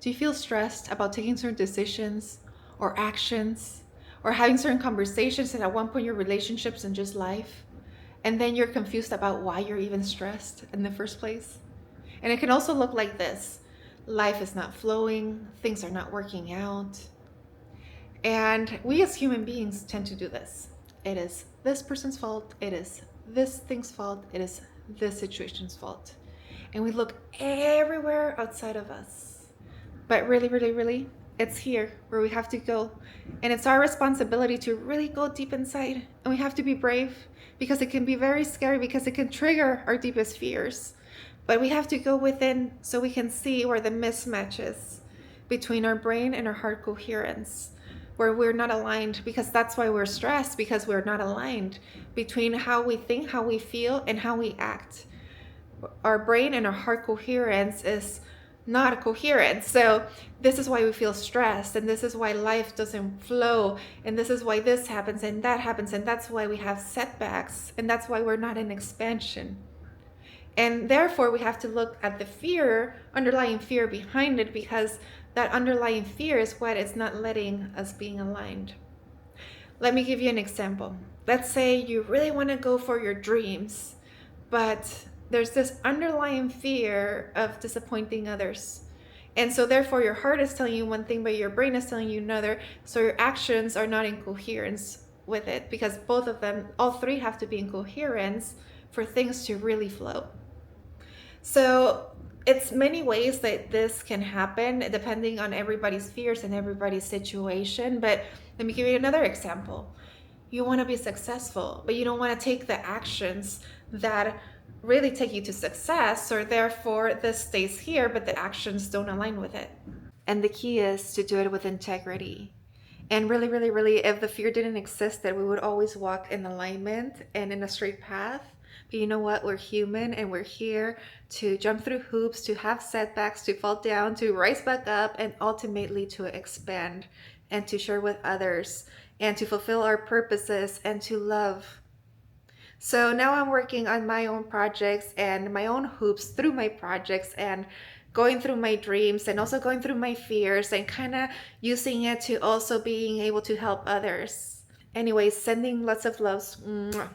Do you feel stressed about taking certain decisions or actions or having certain conversations and at one point your relationships and just life? And then you're confused about why you're even stressed in the first place? And it can also look like this: life is not flowing, things are not working out. And we as human beings tend to do this. It is this person's fault, it is this thing's fault, it is this situation's fault. And we look everywhere outside of us. But really, really, really, it's here where we have to go. And it's our responsibility to really go deep inside. And we have to be brave because it can be very scary because it can trigger our deepest fears. But we have to go within so we can see where the mismatch is between our brain and our heart coherence, where we're not aligned, because that's why we're stressed, because we're not aligned between how we think, how we feel, and how we act. Our brain and our heart coherence is not coherent. So this is why we feel stressed, and this is why life doesn't flow, and this is why this happens and that happens, and that's why we have setbacks, and that's why we're not in expansion. And therefore we have to look at the fear, underlying fear behind it, because that underlying fear is what is not letting us being aligned. Let me give you an example. Let's say you really want to go for your dreams, but there's this underlying fear of disappointing others. And so therefore your heart is telling you one thing, but your brain is telling you another. So your actions are not in coherence with it, because both of them, all three, have to be in coherence for things to really flow. So it's many ways that this can happen depending on everybody's fears and everybody's situation. But let me give you another example. You want to be successful, but you don't want to take the actions that really take you to success, or therefore this stays here, but the actions don't align with it. And the key is to do it with integrity. And really, really, really, if the fear didn't exist, that we would always walk in alignment and in a straight path. But you know what? We're human and we're here to jump through hoops, to have setbacks, to fall down, to rise back up, and ultimately to expand and to share with others and to fulfill our purposes and to love. So now I'm working on my own projects and my own hoops through my projects, and going through my dreams and also going through my fears, and kind of using it to also being able to help others. Anyways, sending lots of loves. Mwah.